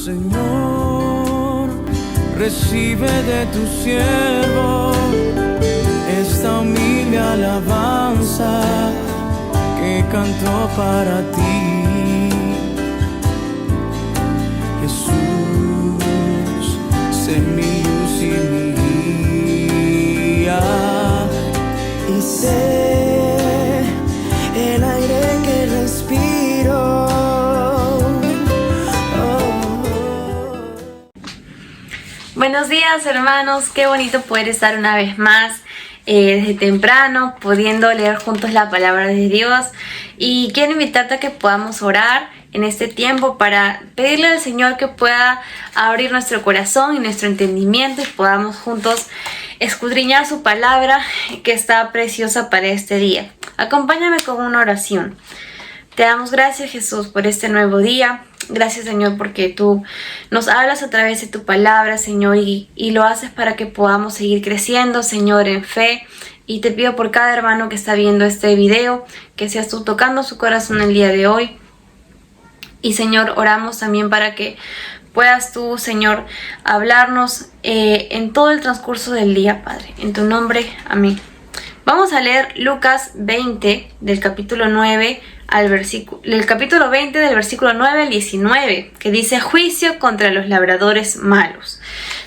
Señor, recibe de tu siervo esta humilde alabanza que cantó para ti. Jesús, sé mi luz y mi guía, y sé el aire que respiro. Buenos días, hermanos, qué bonito poder estar una vez más desde temprano pudiendo leer juntos la palabra de Dios, y quiero invitarte a que podamos orar en este tiempo para pedirle al Señor que pueda abrir nuestro corazón y nuestro entendimiento y podamos juntos escudriñar su palabra que está preciosa para este día. Acompáñame con una oración. Te damos gracias, Jesús, por este nuevo día. Gracias, Señor, porque tú nos hablas a través de tu palabra, Señor, y lo haces para que podamos seguir creciendo, Señor, en fe. Y te pido por cada hermano que está viendo este video, que seas tú tocando su corazón el día de hoy. Y, Señor, oramos también para que puedas tú, Señor, hablarnos en todo el transcurso del día, Padre. En tu nombre, amén. Vamos a leer Lucas 20, del capítulo 9 el capítulo 20 del versículo 9 al 19, que dice: juicio contra los labradores malos,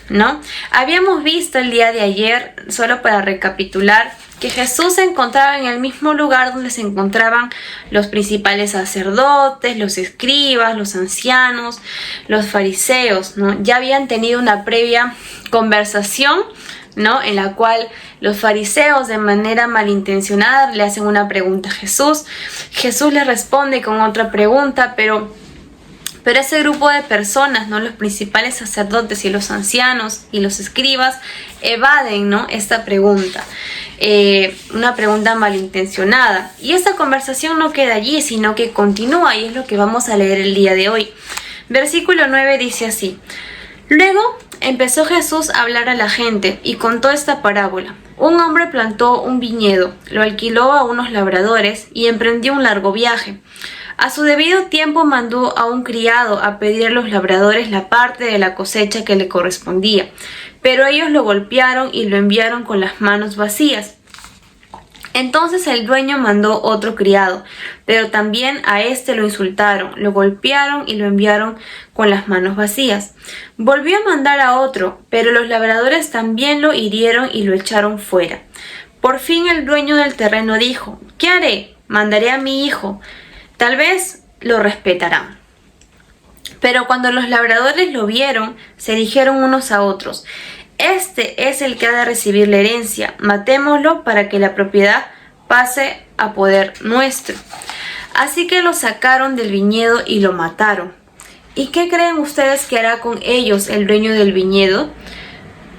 ¿no? Habíamos visto el día de ayer, solo para recapitular, que Jesús se encontraba en el mismo lugar donde se encontraban los principales sacerdotes, los escribas, los ancianos, los fariseos, ¿no? Ya habían tenido una previa conversación, ¿no? En la cual los fariseos, de manera malintencionada, le hacen una pregunta a Jesús. Jesús les responde con otra pregunta, pero ese grupo de personas, ¿no? Los principales sacerdotes y los ancianos y los escribas evaden, ¿no? Esta pregunta, una pregunta malintencionada. Y esta conversación no queda allí, sino que continúa, y es lo que vamos a leer el día de hoy. Versículo 9 dice así: luego empezó Jesús a hablar a la gente y contó esta parábola. Un hombre plantó un viñedo, lo alquiló a unos labradores y emprendió un largo viaje. A su debido tiempo mandó a un criado a pedir a los labradores la parte de la cosecha que le correspondía, pero ellos lo golpearon y lo enviaron con las manos vacías. Entonces el dueño mandó otro criado, pero también a este lo insultaron, lo golpearon y lo enviaron con las manos vacías. Volvió a mandar a otro, pero los labradores también lo hirieron y lo echaron fuera. Por fin el dueño del terreno dijo: ¿qué haré? Mandaré a mi hijo. Tal vez lo respetarán. Pero cuando los labradores lo vieron, se dijeron unos a otros: este es el que ha de recibir la herencia, matémoslo para que la propiedad pase a poder nuestro. Así que lo sacaron del viñedo y lo mataron. ¿Y qué creen ustedes que hará con ellos el dueño del viñedo?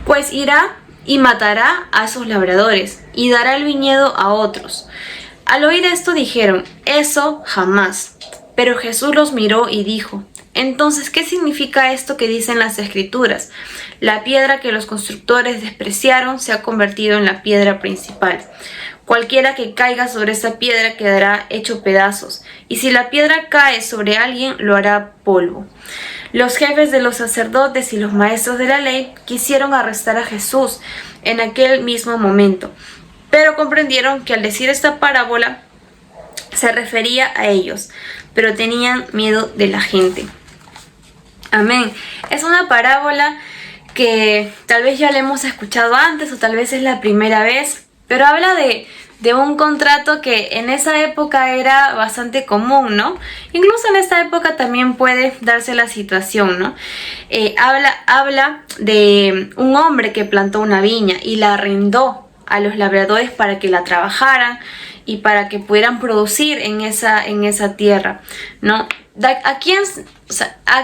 Pues irá y matará a esos labradores y dará el viñedo a otros. Al oír esto dijeron: eso jamás. Pero Jesús los miró y dijo: entonces, ¿qué significa esto que dicen las Escrituras? La piedra que los constructores despreciaron se ha convertido en la piedra principal. Cualquiera que caiga sobre esa piedra quedará hecho pedazos, y si la piedra cae sobre alguien, lo hará polvo. Los jefes de los sacerdotes y los maestros de la ley quisieron arrestar a Jesús en aquel mismo momento, pero comprendieron que al decir esta parábola se refería a ellos, pero tenían miedo de la gente. Amén. Es una parábola que tal vez ya la hemos escuchado antes o tal vez es la primera vez, pero habla de un contrato que en esa época era bastante común, ¿no? Incluso en esta época también puede darse la situación, ¿no? Habla de un hombre que plantó una viña y la arrendó a los labradores para que la trabajaran y para que pudieran producir en esa tierra, ¿no? ¿A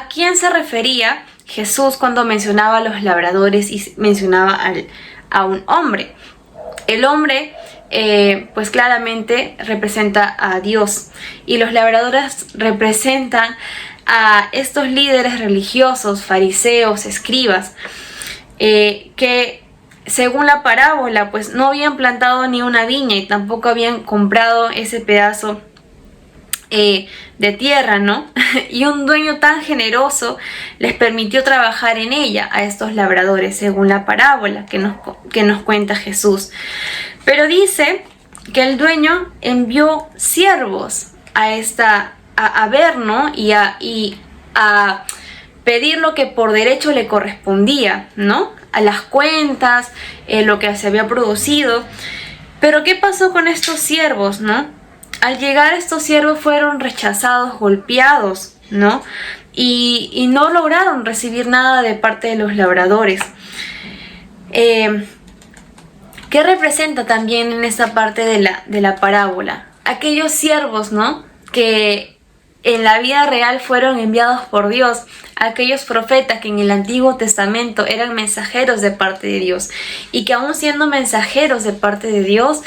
quién se refería Jesús cuando mencionaba a los labradores y mencionaba a un hombre? El hombre, pues claramente representa a Dios, y los labradores representan a estos líderes religiosos, fariseos, escribas, que según la parábola, pues no habían plantado ni una viña y tampoco habían comprado ese pedazo de tierra, ¿no? Y un dueño tan generoso les permitió trabajar en ella a estos labradores, según la parábola que nos cuenta Jesús. Pero dice que el dueño envió siervos a ver, ¿no? Y a pedir lo que por derecho le correspondía, ¿no? A las cuentas, lo que se había producido. Pero ¿qué pasó con estos siervos, no? Al llegar estos siervos fueron rechazados, golpeados, ¿no? Y no lograron recibir nada de parte de los labradores. ¿Qué representa también en esta parte de la parábola? Aquellos siervos, ¿no? Que en la vida real fueron enviados por Dios, aquellos profetas que en el Antiguo Testamento eran mensajeros de parte de Dios, y que aún siendo mensajeros de parte de Dios,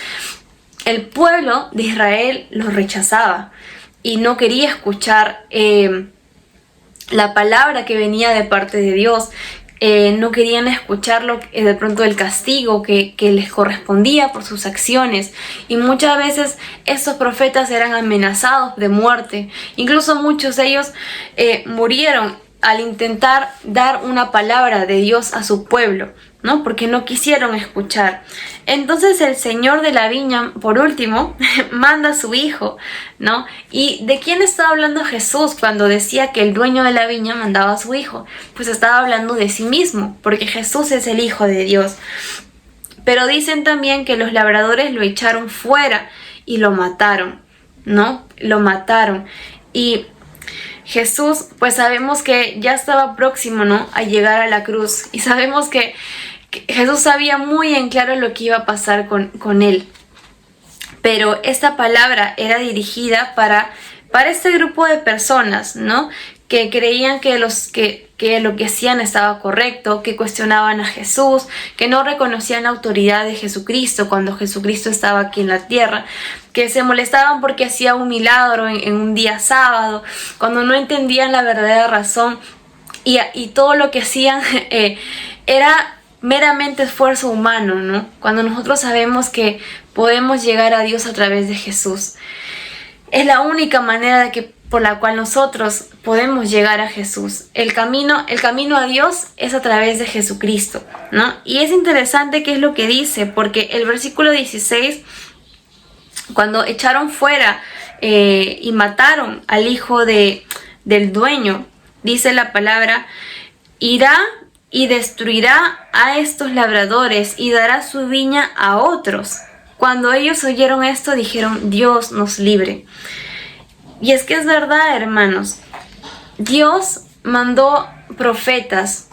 el pueblo de Israel los rechazaba y no quería escuchar la palabra que venía de parte de Dios. No querían escucharlo, de pronto el castigo que les correspondía por sus acciones, y muchas veces estos profetas eran amenazados de muerte. Incluso muchos de ellos murieron al intentar dar una palabra de Dios a su pueblo, ¿no? Porque no quisieron escuchar. Entonces el Señor de la viña, por último, manda a su hijo, ¿no? ¿Y de quién estaba hablando Jesús cuando decía que el dueño de la viña mandaba a su hijo? Pues estaba hablando de sí mismo, porque Jesús es el Hijo de Dios. Pero dicen también que los labradores lo echaron fuera y lo mataron, ¿no? Lo mataron. Y Jesús, pues sabemos que ya estaba próximo, ¿no?, a llegar a la cruz, y sabemos que Jesús sabía muy en claro lo que iba a pasar con él. Pero esta palabra era dirigida para este grupo de personas, ¿no?, que creían que lo que hacían estaba correcto, que cuestionaban a Jesús, que no reconocían la autoridad de Jesucristo cuando Jesucristo estaba aquí en la tierra, que se molestaban porque hacía un milagro en un día sábado, cuando no entendían la verdadera razón, y todo lo que hacían era meramente esfuerzo humano, ¿no? Cuando nosotros sabemos que podemos llegar a Dios a través de Jesús. Es la única manera por la cual nosotros podemos llegar a Jesús. El camino a Dios es a través de Jesucristo, ¿no? Y es interesante qué es lo que dice, porque el versículo 16, cuando echaron fuera y mataron al hijo del dueño, dice la palabra: irá y destruirá a estos labradores y dará su viña a otros. Cuando ellos oyeron esto, dijeron: Dios nos libre. Y es que es verdad, hermanos. Dios mandó profetas,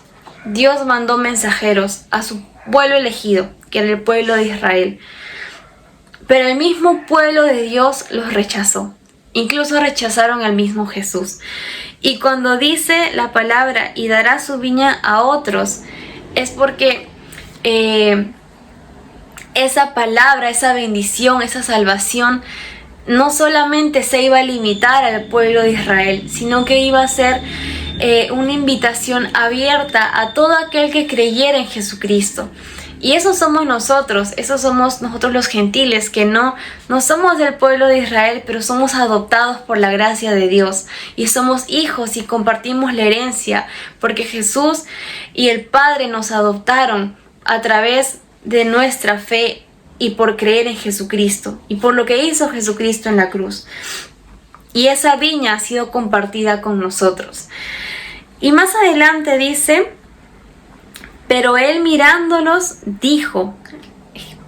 Dios mandó mensajeros a su pueblo elegido, que era el pueblo de Israel. Pero el mismo pueblo de Dios los rechazó. Incluso rechazaron al mismo Jesús. Y cuando dice la palabra y dará su viña a otros, es porque esa palabra, esa bendición, esa salvación no solamente se iba a limitar al pueblo de Israel, sino que iba a ser una invitación abierta a todo aquel que creyera en Jesucristo. Y eso somos nosotros los gentiles, que no somos del pueblo de Israel, pero somos adoptados por la gracia de Dios. Y somos hijos y compartimos la herencia, porque Jesús y el Padre nos adoptaron a través de nuestra fe y por creer en Jesucristo y por lo que hizo Jesucristo en la cruz. Y esa viña ha sido compartida con nosotros. Y más adelante dice: pero él mirándolos dijo: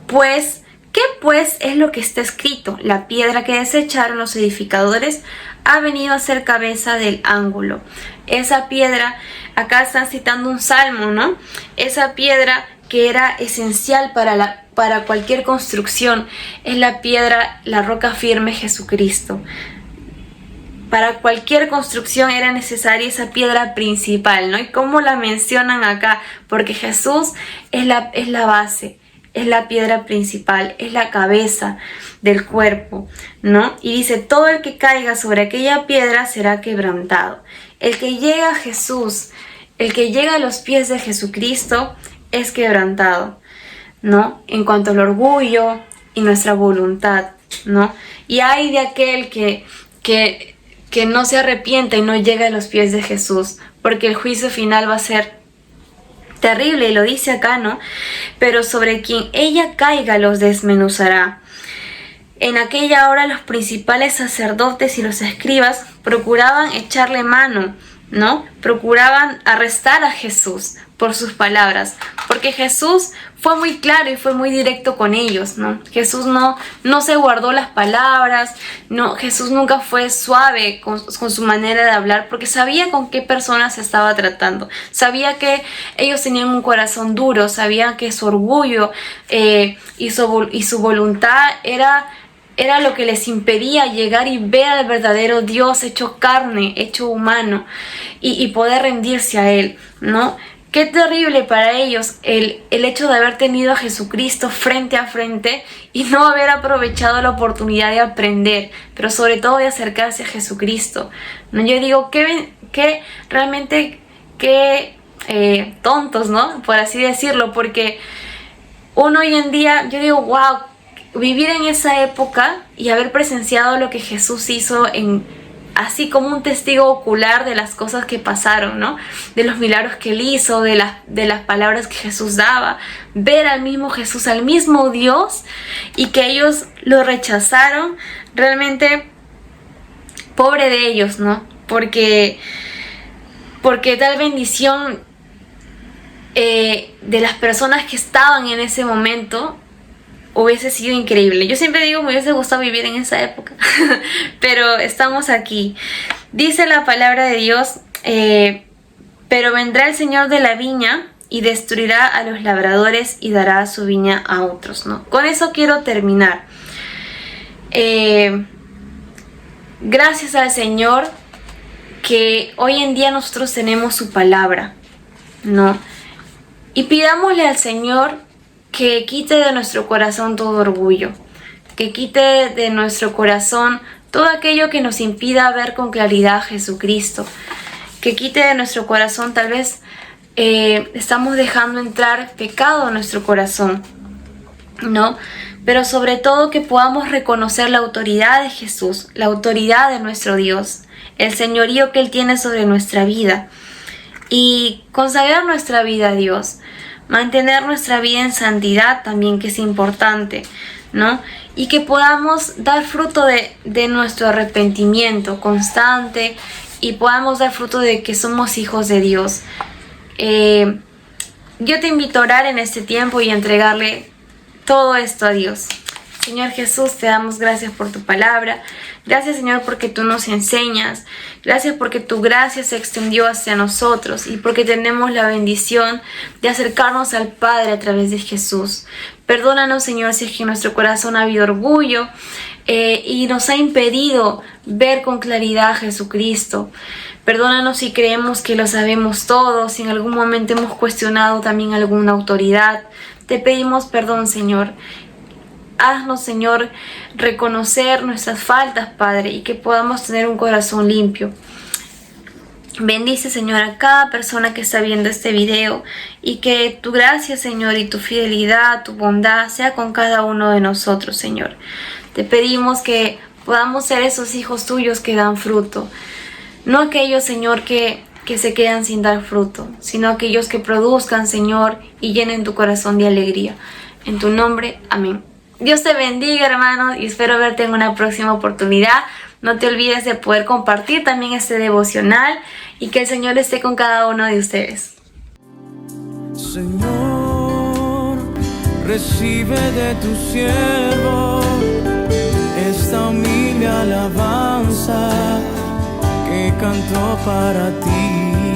pues, ¿qué pues es lo que está escrito? La piedra que desecharon los edificadores ha venido a ser cabeza del ángulo. Esa piedra, acá están citando un salmo, ¿no? Esa piedra que era esencial para cualquier construcción, es la piedra, la roca firme, Jesucristo. Para cualquier construcción era necesaria esa piedra principal, ¿no? ¿Y cómo la mencionan acá? Porque Jesús es la base, es la piedra principal, es la cabeza del cuerpo, ¿no? Y dice: todo el que caiga sobre aquella piedra será quebrantado. El que llega a Jesús, el que llega a los pies de Jesucristo, es quebrantado, ¿no? En cuanto al orgullo y nuestra voluntad, ¿no? Y hay de aquel que que no se arrepienta y no llegue a los pies de Jesús, porque el juicio final va a ser terrible, y lo dice acá, ¿no? Pero sobre quien ella caiga los desmenuzará. En aquella hora los principales sacerdotes y los escribas procuraban echarle mano, ¿no? Procuraban arrestar a Jesús por sus palabras, porque Jesús fue muy claro y fue muy directo con ellos, ¿no? Jesús no se guardó las palabras, no, Jesús nunca fue suave con su manera de hablar, porque sabía con qué personas se estaba tratando, sabía que ellos tenían un corazón duro, sabía que su orgullo y su voluntad era lo que les impedía llegar y ver al verdadero Dios hecho carne, hecho humano, y poder rendirse a Él, ¿no? Qué terrible para ellos el hecho de haber tenido a Jesucristo frente a frente y no haber aprovechado la oportunidad de aprender, pero sobre todo de acercarse a Jesucristo, ¿no? Yo digo, que realmente qué tontos, ¿no? Por así decirlo, porque uno hoy en día, yo digo, wow, vivir en esa época y haber presenciado lo que Jesús hizo así como un testigo ocular de las cosas que pasaron, ¿no? De los milagros que Él hizo, de las palabras que Jesús daba, ver al mismo Jesús, al mismo Dios, y que ellos lo rechazaron, realmente pobre de ellos, ¿no? Porque tal bendición de las personas que estaban en ese momento hubiese sido increíble. Yo siempre digo, me hubiese gustado vivir en esa época, pero estamos aquí. Dice la palabra de Dios, pero vendrá el Señor de la viña y destruirá a los labradores y dará su viña a otros, ¿no? Con eso quiero terminar. Gracias al Señor que hoy en día nosotros tenemos su palabra, ¿no? Y pidámosle al Señor que quite de nuestro corazón todo orgullo, que quite de nuestro corazón todo aquello que nos impida ver con claridad a Jesucristo, que quite de nuestro corazón, tal vez estamos dejando entrar pecado en nuestro corazón, ¿no? Pero sobre todo que podamos reconocer la autoridad de Jesús, la autoridad de nuestro Dios, el señorío que Él tiene sobre nuestra vida, y consagrar nuestra vida a Dios. Mantener nuestra vida en santidad también, que es importante, ¿no? Y que podamos dar fruto de nuestro arrepentimiento constante y podamos dar fruto de que somos hijos de Dios. Yo te invito a orar en este tiempo y a entregarle todo esto a Dios. Señor Jesús, te damos gracias por tu palabra. Gracias, Señor, porque tú nos enseñas. Gracias porque tu gracia se extendió hacia nosotros y porque tenemos la bendición de acercarnos al Padre a través de Jesús. Perdónanos, Señor, si es que en nuestro corazón ha habido orgullo y nos ha impedido ver con claridad a Jesucristo. Perdónanos si creemos que lo sabemos todo, si en algún momento hemos cuestionado también alguna autoridad. Te pedimos perdón, Señor. Haznos, Señor, reconocer nuestras faltas, Padre, y que podamos tener un corazón limpio. Bendice, Señor, a cada persona que está viendo este video y que tu gracia, Señor, y tu fidelidad, tu bondad sea con cada uno de nosotros, Señor. Te pedimos que podamos ser esos hijos tuyos que dan fruto. No aquellos, Señor, que se quedan sin dar fruto, sino aquellos que produzcan, Señor, y llenen tu corazón de alegría. En tu nombre, amén. Dios te bendiga, hermanos, y espero verte en una próxima oportunidad. No te olvides de poder compartir también este devocional y que el Señor esté con cada uno de ustedes. Señor, recibe de tu siervo esta humilde alabanza que canto para ti.